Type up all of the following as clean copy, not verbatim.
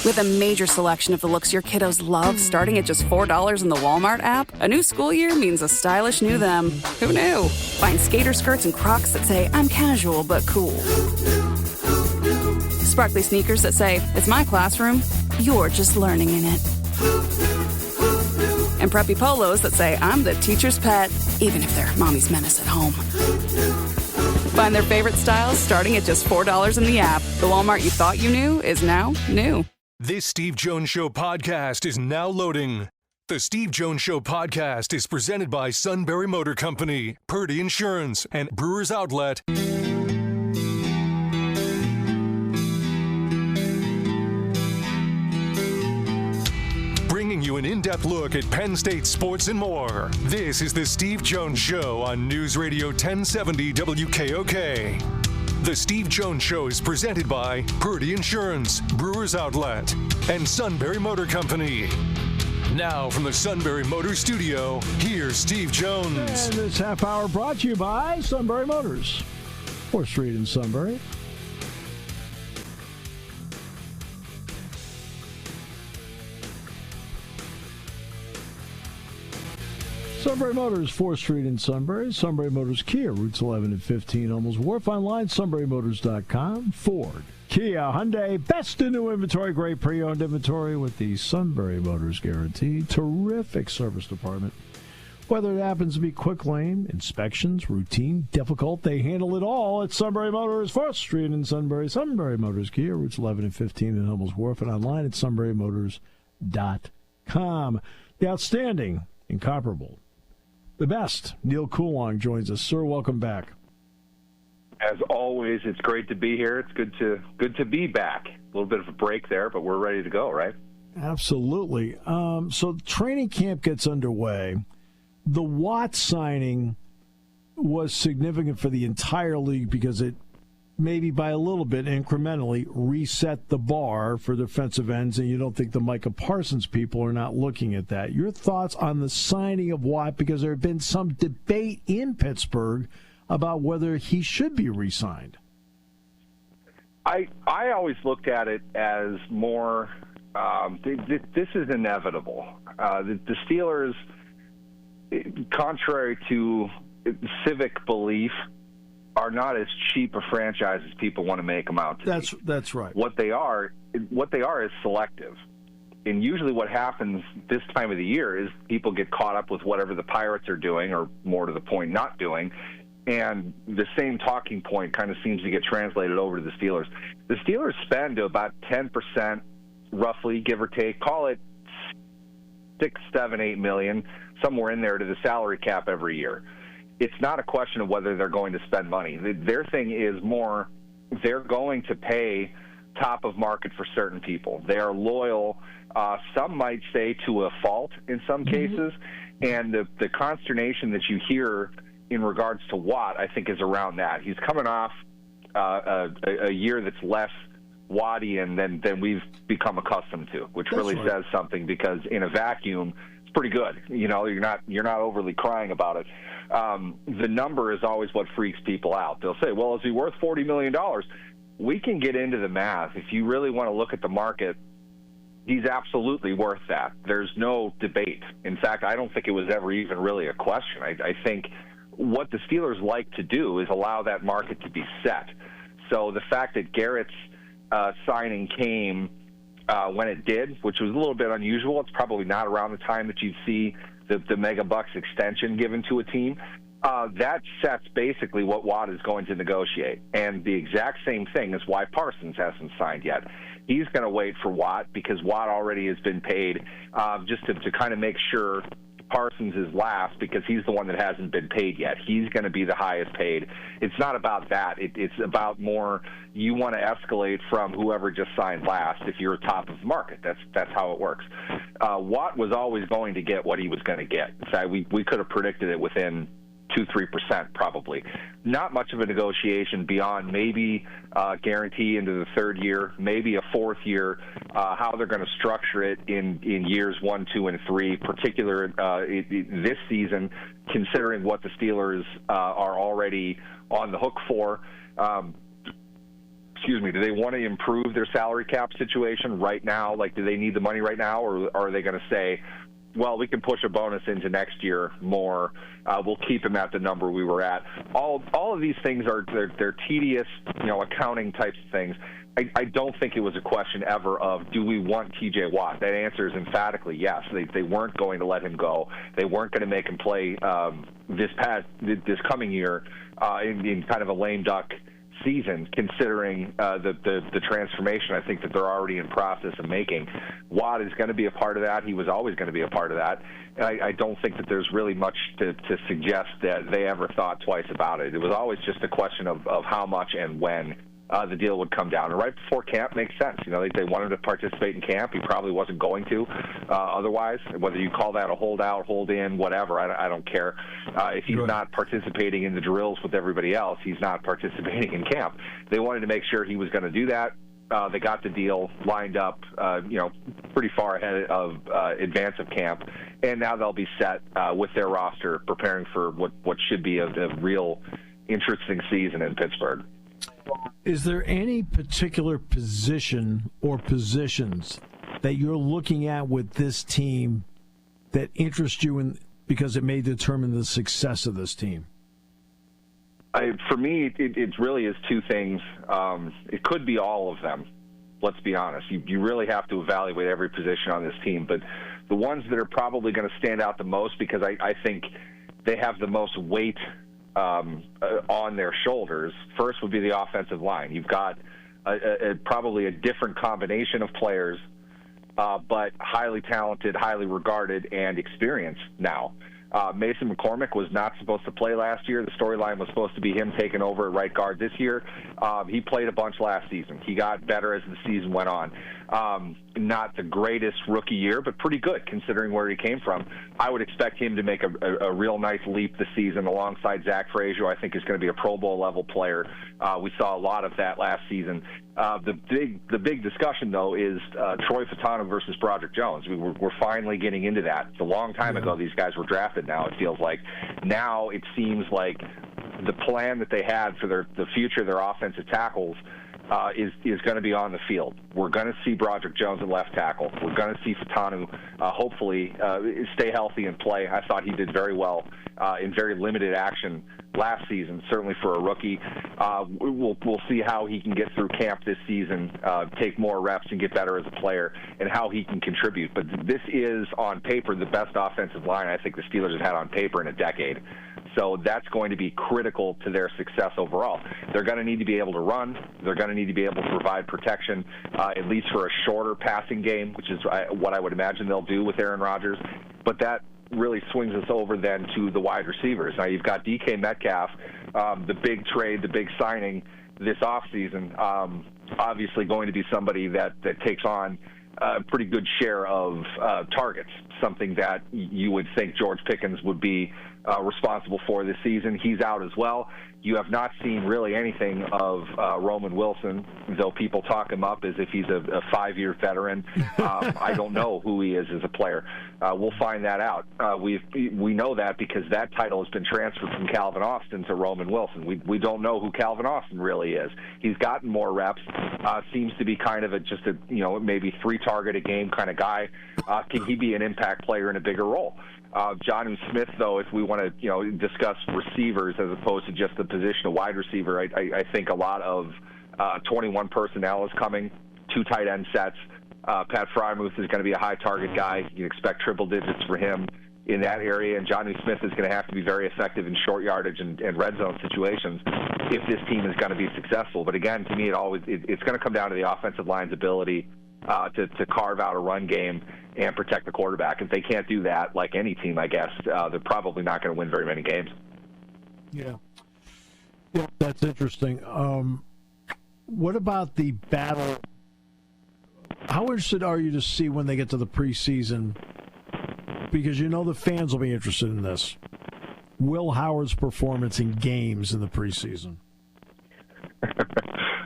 With a major selection of the looks your kiddos love starting at just $4 in the Walmart app, a new school year means a stylish new them. Who knew? Find skater skirts and Crocs that say, I'm casual but cool. Sparkly sneakers that say, it's my classroom, you're just learning in it. And preppy polos that say, I'm the teacher's pet, even if they're mommy's menace at home. Find their favorite styles starting at just $4 in the app. The Walmart you thought you knew is now new. This Steve Jones Show podcast is now loading. The Steve Jones Show podcast is presented by Sunbury Motor Company, Purdy Insurance, and Brewers Outlet. Bringing you an in-depth look at Penn State sports and more. This is the Steve Jones Show on News Radio 1070 WKOK. The Steve Jones Show is presented by Purdy Insurance, Brewers Outlet, and Sunbury Motor Company. Now from the Sunbury Motor Studio, here's Steve Jones. And this half hour brought to you by Sunbury Motors, 4th Street in Sunbury. Sunbury Motors, 4th Street in Sunbury. Sunbury Motors Kia, routes 11 and 15, Hummels Wharf. Online, sunburymotors.com. Ford, Kia, Hyundai, best in new inventory, great pre-owned inventory with the Sunbury Motors guarantee. Terrific service department. Whether it happens to be quick lane, inspections, routine, difficult, they handle it all at Sunbury Motors, 4th Street in Sunbury. Sunbury Motors Kia, routes 11 and 15 in Hummels Wharf, and online at sunburymotors.com. The outstanding, incomparable, the best, Neal Coolong joins us. Sir, welcome back. As always, it's great to be here. It's good to be back. A little bit of a break there, but we're ready to go, right? Absolutely. So training camp gets underway. The Watt signing was significant for the entire league because it maybe by a little bit incrementally reset the bar for defensive ends, and you don't think the Micah Parsons people are not looking at that. Your thoughts on the signing of Watt, because there have been some debate in Pittsburgh about whether he should be re-signed. I always looked at it as more, this is inevitable. The Steelers, contrary to civic belief, are not as cheap a franchise as people want to make them out to be. That's right. What they are is selective. And usually what happens this time of the year is people get caught up with whatever the Pirates are doing, or more to the point, not doing. And the same talking point kind of seems to get translated over to the Steelers. The Steelers spend about 10%, roughly, give or take, call it $6, $7, $8 million, somewhere in there, to the salary cap every year. It's not a question of whether they're going to spend money. Their thing is more, they're going to pay top of market for certain people. They are loyal, some might say to a fault in some cases, and the consternation that you hear in regards to Watt, I think, is around that. He's coming off a year that's less Wattian than we've become accustomed to, which really says something, because in a vacuum, it's pretty good. You know, you're not overly crying about it. The number is always what freaks people out. They'll say, well, is he worth $40 million? We can get into the math. If you really want to look at the market, he's absolutely worth that. There's no debate. In fact, I don't think it was ever even really a question. I think what the Steelers like to do is allow that market to be set. So the fact that Garrett's signing came when it did, which was a little bit unusual, it's probably not around the time that you'd see the mega bucks extension given to a team, that sets basically what Watt is going to negotiate. And the exact same thing is why Parsons hasn't signed yet. He's going to wait for Watt because Watt already has been paid, just to kind of make sure Parsons is last, because he's the one that hasn't been paid yet. He's going to be the highest paid. It's not about that. It's about more, you want to escalate from whoever just signed last if you're top of the market. That's how it works. Watt was always going to get what he was going to get. In fact, we could have predicted it within 2-3% probably. Not much of a negotiation beyond maybe guarantee into the third year, maybe a fourth year, how they're going to structure it in years 1, 2, and 3, particular this season, considering what the Steelers are already on the hook for. do they want to improve their salary cap situation right now? Like, do they need the money right now, or are they going to say, well, we can push a bonus into next year more. We'll keep him at the number we were at. All of these things they're tedious, accounting types of things. I don't think it was a question ever of, do we want T.J. Watt? That answer is emphatically yes. They weren't going to let him go. They weren't going to make him play this coming year in kind of a lame duck season, considering the transformation I think that they're already in process of making. Watt is going to be a part of that. He was always going to be a part of that. And I don't think that there's really much to suggest that they ever thought twice about it. It was always just a question of how much and when the deal would come down. And right before camp makes sense. They wanted to participate in camp. He probably wasn't going to otherwise. Whether you call that a holdout, hold in, whatever, I don't care. If he's not participating in the drills with everybody else, he's not participating in camp. They wanted to make sure he was going to do that. They got the deal lined up, pretty far ahead of advance of camp, and now they'll be set with their roster, preparing for what should be a real interesting season in Pittsburgh. Is there any particular position or positions that you're looking at with this team that interest you because it may determine the success of this team? For me, it really is two things. It could be all of them. Let's be honest. You really have to evaluate every position on this team. But the ones that are probably going to stand out the most, because I think they have the most weight on their shoulders, first would be the offensive line. You've got probably a different combination of players, but highly talented, highly regarded, and experienced now. Mason McCormick was not supposed to play last year. The storyline was supposed to be him taking over at right guard this year. He played a bunch last season. He got better as the season went on. Not the greatest rookie year, but pretty good considering where he came from. I would expect him to make a real nice leap this season alongside Zach Frazier. I think is going to be a Pro Bowl level player. We saw a lot of that last season. The big discussion, though, is Troy Fautanu versus Broderick Jones. We're finally getting into that. It's a long time ago these guys were drafted now, it feels like. Now it seems like the plan that they had for the future of their offensive tackles is going to be on the field. We're going to see Broderick Jones at left tackle. We're going to see Fautanu hopefully stay healthy and play. I thought he did very well in very limited action last season, certainly for a rookie. We'll see how he can get through camp this season, take more reps and get better as a player, and how he can contribute. But this is, on paper, the best offensive line I think the Steelers have had on paper in a decade. So that's going to be critical to their success overall. They're going to need to be able to run. They're going to need to be able to provide protection, at least for a shorter passing game, which is what I would imagine they'll do with Aaron Rodgers. But that really swings us over then to the wide receivers. Now you've got DK Metcalf, the big trade, the big signing this offseason, obviously going to be somebody that takes on a pretty good share of targets, something that you would think George Pickens would be responsible for this season. He's out as well. You have not seen really anything of Roman Wilson, though people talk him up as if he's a 5-year veteran. I don't know who he is as a player. We'll find that out. We know that because that title has been transferred from Calvin Austin to Roman Wilson. We don't know who Calvin Austin really is. He's gotten more reps. Seems to be kind of just a maybe 3-target a game kind of guy. Can he be an impact player in a bigger role? Jonnu Smith, though, if we want to discuss receivers as opposed to just the position of wide receiver, I think a lot of 21 personnel is coming, 2 tight end sets. Pat Frymuth is going to be a high target guy. You expect triple digits for him in that area, and Jonnu Smith is going to have to be very effective in short yardage and red zone situations if this team is going to be successful. But again, to me, it's going to come down to the offensive line's ability to carve out a run game and protect the quarterback. If they can't do that, like any team, I guess, they're probably not going to win very many games. Yeah, that's interesting. What about the battle? How interested are you to see when they get to the preseason? Because the fans will be interested in this. Will Howard's performance in games in the preseason.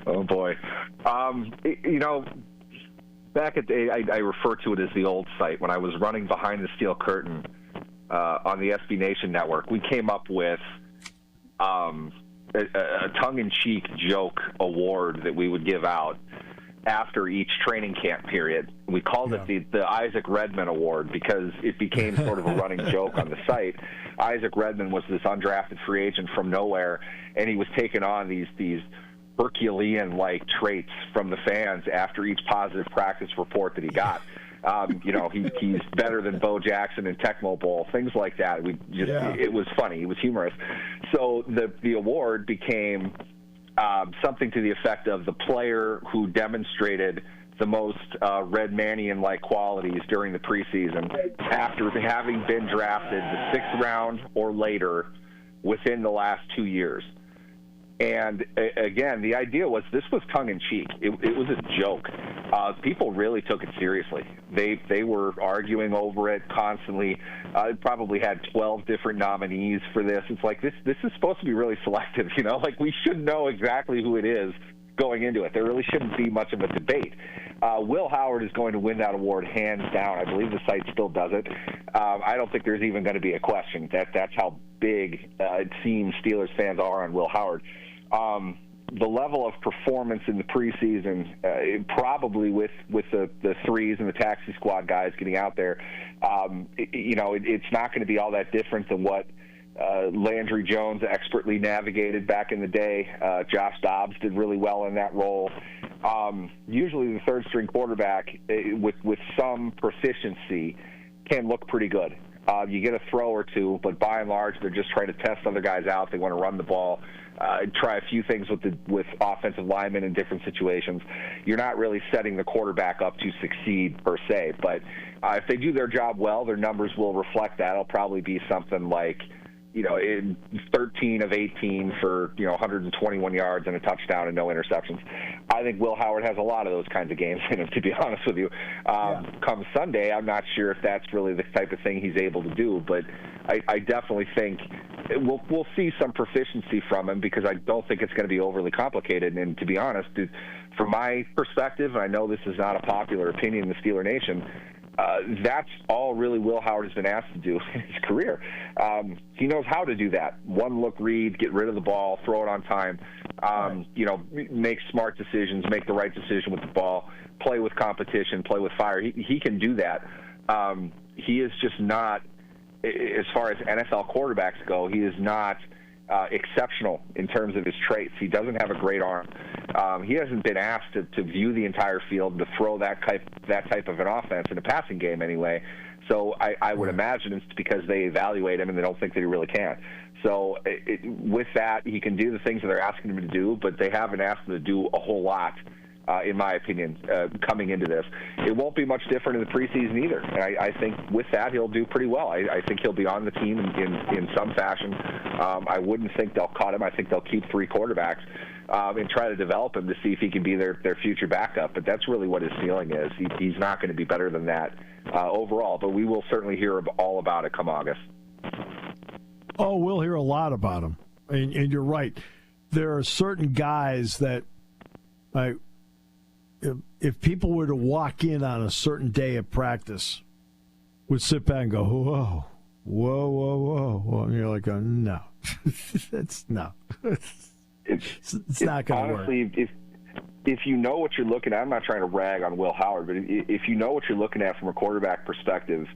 Oh, boy. Back at I refer to it as the old site. When I was running Behind the Steel Curtain on the SB Nation network, we came up with a tongue-in-cheek joke award that we would give out after each training camp period. We called it the Isaac Redman Award because it became sort of a running joke on the site. Isaac Redman was this undrafted free agent from nowhere, and he was taking on these Herculean-like traits from the fans after each positive practice report that he got. He's better than Bo Jackson in Tecmo Bowl, things like that. It was funny. It was humorous. So the award became something to the effect of the player who demonstrated the most Redmanian-like qualities during the preseason after having been drafted the 6th round or later within the last 2 years. And again, the idea was this was tongue-in-cheek. It was a joke. People really took it seriously. They were arguing over it constantly. Probably had 12 different nominees for this. It's like this is supposed to be really selective, Like we should know exactly who it is going into it. There really shouldn't be much of a debate. Will Howard is going to win that award hands down. I believe the site still does it. I don't think there's even going to be a question. That's how big it seems Steelers fans are on Will Howard. The level of performance in the preseason, probably with the threes and the taxi squad guys getting out there, it's not going to be all that different than what Landry Jones expertly navigated back in the day. Josh Dobbs did really well in that role. Usually the third-string quarterback, with some proficiency, can look pretty good. You get a throw or two, but by and large, they're just trying to test other guys out. They want to run the ball, try a few things with offensive linemen in different situations. You're not really setting the quarterback up to succeed per se, but if they do their job well, their numbers will reflect that. It'll probably be something like, in 13 of 18 for, 121 yards and a touchdown and no interceptions. I think Will Howard has a lot of those kinds of games in him, to be honest with you. Come Sunday, I'm not sure if that's really the type of thing he's able to do, but I definitely think we'll see some proficiency from him because I don't think it's going to be overly complicated. And to be honest, from my perspective, I know this is not a popular opinion in the Steeler Nation, that's all really Will Howard has been asked to do in his career. He knows how to do that. One-look read, get rid of the ball, throw it on time, make smart decisions, make the right decision with the ball, play with competition, play with fire. He can do that. He is just not, as far as NFL quarterbacks go, he is not exceptional in terms of his traits. He doesn't have a great arm. He hasn't been asked to view the entire field, to throw that type of an offense in a passing game anyway. So I would imagine it's because they evaluate him and they don't think that he really can. So with that, he can do the things that they're asking him to do, but they haven't asked him to do a whole lot, in my opinion, coming into this. It won't be much different in the preseason either. And I think with that, he'll do pretty well. I think he'll be on the team in some fashion. I wouldn't think they'll cut him. I think they'll keep 3 quarterbacks and try to develop him to see if he can be their future backup. But that's really what his ceiling is. He's not going to be better than that overall. But we will certainly hear all about it come August. Oh, we'll hear a lot about him. And you're right. There are certain guys that, if people were to walk in on a certain day of practice, would sit back and go, whoa, whoa, whoa, whoa, whoa. And you're like, no. It's not going to work. Honestly, if you know what you're looking at, I'm not trying to rag on Will Howard, but if you know what you're looking at from a quarterback perspective,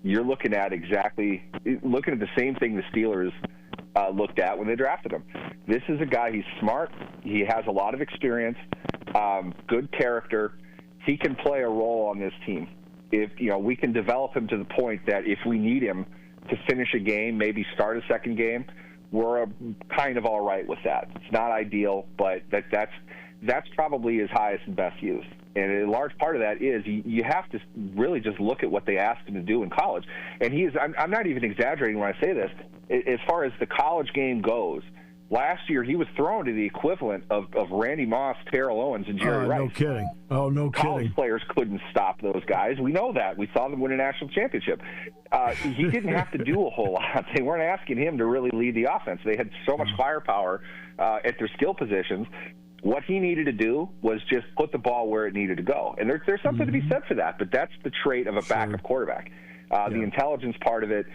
you're looking at the same thing the Steelers looked at when they drafted him. This is a guy, he's smart, he has a lot of experience, good character. He can play a role on this team. If we can develop him to the point that if we need him to finish a game, maybe start a second game, we're kind of all right with that. It's not ideal, but that's probably his highest and best use. And a large part of that is you have to really just look at what they asked him to do in college. And I'm not even exaggerating when I say this. As far as the college game goes, last year he was thrown to the equivalent of Randy Moss, Terrell Owens, and Jerry Rice. No kidding. Oh, no kidding. College players couldn't stop those guys. We know that. We saw them win a national championship. He didn't have to do a whole lot. They weren't asking him to really lead the offense. They had so much firepower at their skill positions. What he needed to do was just put the ball where it needed to go. And there's something to be said for that, but that's the trait of a backup quarterback. The intelligence part of it,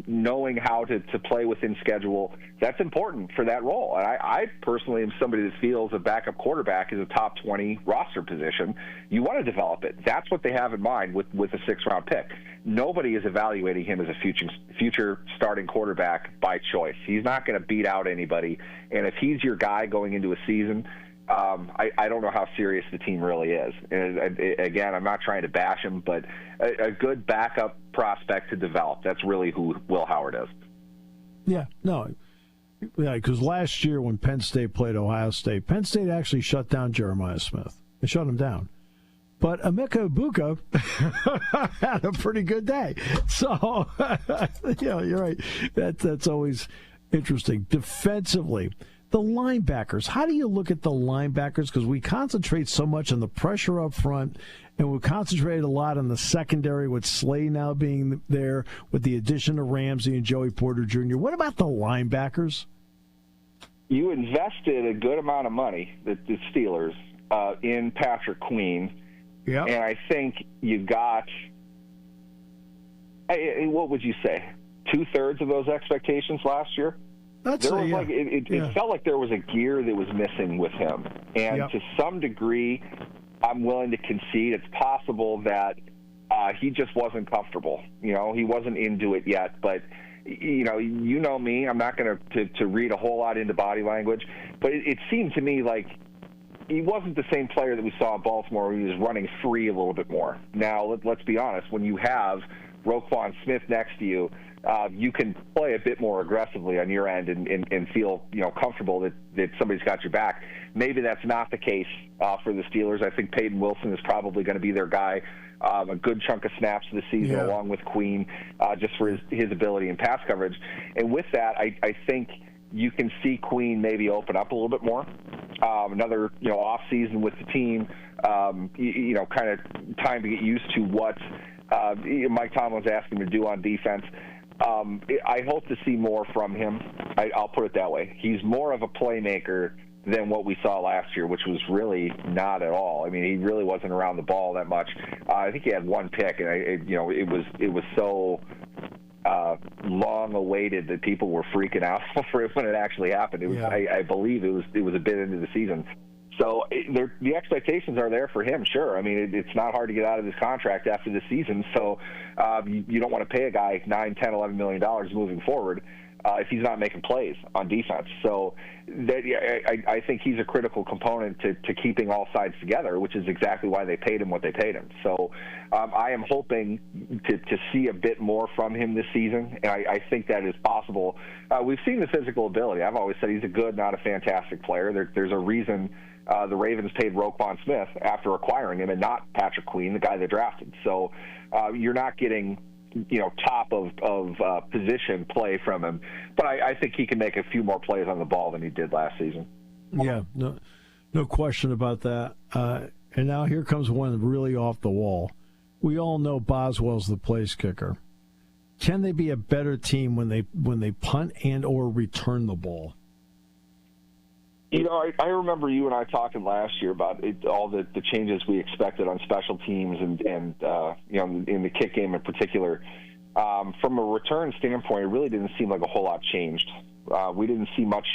knowing how to play within schedule, that's important for that role. And I personally am somebody that feels a backup quarterback is a top 20 roster position. You want to develop it. That's what they have in mind with a 6th-round pick. Nobody is evaluating him as a future starting quarterback by choice. He's not going to beat out anybody. And if he's your guy going into a season, I don't know how serious the team really is. And again, I'm not trying to bash him, but a good backup prospect to develop. That's really who Will Howard is. Yeah, no. Yeah, because last year when Penn State played Ohio State, Penn State actually shut down Jeremiah Smith. They shut him down. But Emeka Egbuka had a pretty good day. So, you're right. That's always interesting. Defensively, the linebackers. How do you look at the linebackers? Because we concentrate so much on the pressure up front, and we concentrate a lot on the secondary with Slay now being there with the addition of Ramsey and Joey Porter Jr. What about the linebackers? You invested a good amount of money, the Steelers, in Patrick Queen. Yeah, and I think you got, what would you say, 2/3 of those expectations last year? It felt like there was a gear that was missing with him. And to some degree, I'm willing to concede it's possible that he just wasn't comfortable. He wasn't into it yet. But, you know me, I'm not going to read a whole lot into body language. But it seemed to me like he wasn't the same player that we saw in Baltimore where he was running free a little bit more. Now, let's be honest. When you have Roquan Smith next to you, you can play a bit more aggressively on your end and feel comfortable that somebody's got your back. Maybe that's not the case for the Steelers. I think Peyton Wilson is probably going to be their guy a good chunk of snaps this season, along with Queen, just for his ability in pass coverage. And with that, I think you can see Queen maybe open up a little bit more. Another off season with the team, kind of time to get used to what Mike Tomlin's asking him to do on defense. I hope to see more from him. I'll put it that way. He's more of a playmaker than what we saw last year, which was really not at all. I mean, he really wasn't around the ball that much. I think he had one pick, and it was so long awaited that people were freaking out for it when it actually happened. It was, I believe, it was a bit into the season. So the expectations are there for him, sure. I mean, it's not hard to get out of this contract after this season, so you don't want to pay a guy $9, $10, $11 million moving forward if he's not making plays on defense. So I think he's a critical component to keeping all sides together, which is exactly why they paid him what they paid him. So I am hoping to see a bit more from him this season, and I think that is possible. We've seen the physical ability. I've always said he's a good, not a fantastic player. There's a reason the Ravens paid Roquan Smith after acquiring him and not Patrick Queen, the guy they drafted. So you're not getting top of position play from him. But I think he can make a few more plays on the ball than he did last season. Yeah, no question about that. And now here comes one really off the wall. We all know Boswell's the place kicker. Can they be a better team when they punt and or return the ball? I remember you and I talking last year about all the changes we expected on special teams and in the kick game in particular. From a return standpoint, it really didn't seem like a whole lot changed. We didn't see much.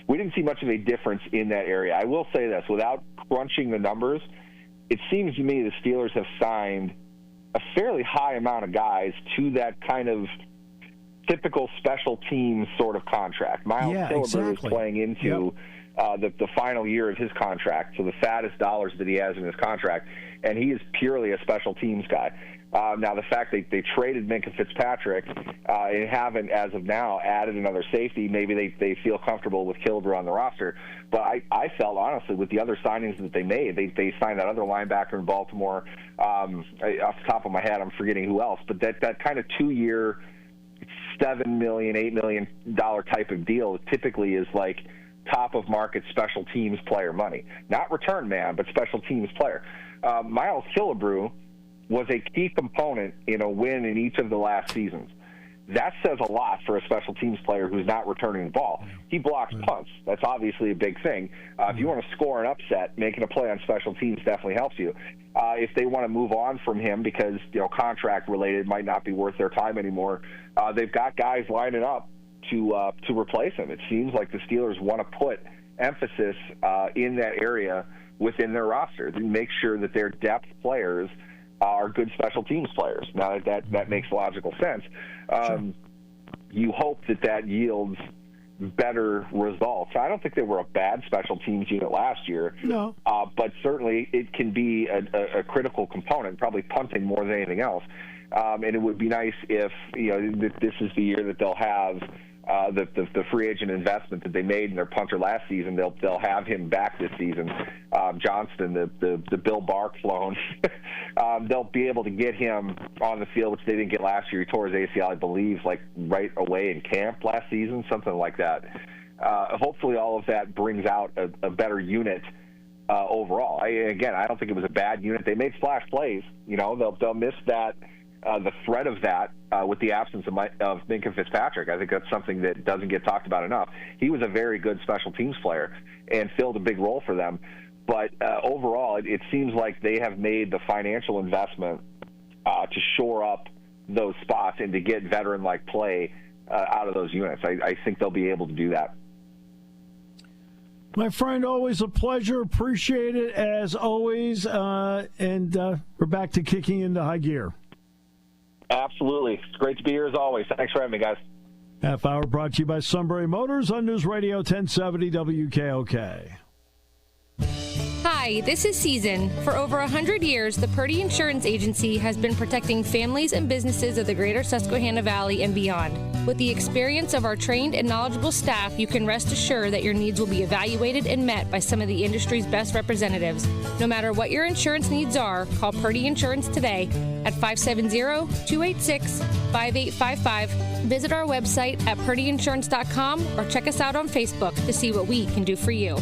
We didn't see much of a difference in that area. I will say this: without crunching the numbers, it seems to me the Steelers have signed a fairly high amount of guys to that kind of typical special teams sort of contract. Miles Killebrew is playing into the final year of his contract, so the fattest dollars that he has in his contract, and he is purely a special teams guy. Now, the fact they traded Minkah Fitzpatrick and haven't, as of now, added another safety, maybe they feel comfortable with Killebrew on the roster. But I felt, honestly, with the other signings that they made, they signed that other linebacker in Baltimore. Off the top of my head, I'm forgetting who else. But that kind of 2-year, $7 million, $8 million type of deal typically is like top of market special teams player money. Not return man, but special teams player. Miles Killebrew was a key component in a win in each of the last seasons. that says a lot for a special teams player who's not returning the ball. He blocks punts. That's obviously a big thing. If you want to score an upset, making a play on special teams definitely helps you. If they want to move on from him because, contract related might not be worth their time anymore, they've got guys lining up to replace him. It seems like the Steelers want to put emphasis in that area within their roster to make sure that their depth players are good special teams players. Now that makes logical sense. You hope that yields better results. I don't think they were a bad special teams unit last year. No. But certainly it can be a critical component, probably punting more than anything else. And it would be nice if this is the year that they'll have the free agent investment that they made in their punter last season. They'll have him back this season. Johnston, the Bill Barr clone, they'll be able to get him on the field, which they didn't get last year. He tore his ACL, I believe, like right away in camp last season, something like that. Hopefully all of that brings out a better unit overall. I don't think it was a bad unit. They made splash plays. They'll miss that. The threat of that with the absence of Minkah Fitzpatrick. I think that's something that doesn't get talked about enough. He was a very good special teams player and filled a big role for them. But overall, it seems like they have made the financial investment to shore up those spots and to get veteran-like play out of those units. I think they'll be able to do that. My friend, always a pleasure. Appreciate it as always. And we're back to kicking into high gear. Absolutely. It's great to be here as always. Thanks for having me, guys. Half hour brought to you by Sunbury Motors on News Radio 1070 WKOK. Hi, this is Season. For over 100 years, the Purdy Insurance Agency has been protecting families and businesses of the greater Susquehanna Valley and beyond. With the experience of our trained and knowledgeable staff, you can rest assured that your needs will be evaluated and met by some of the industry's best representatives. No matter what your insurance needs are, call Purdy Insurance today at 570-286-5855. Visit our website at purdyinsurance.com or check us out on Facebook to see what we can do for you.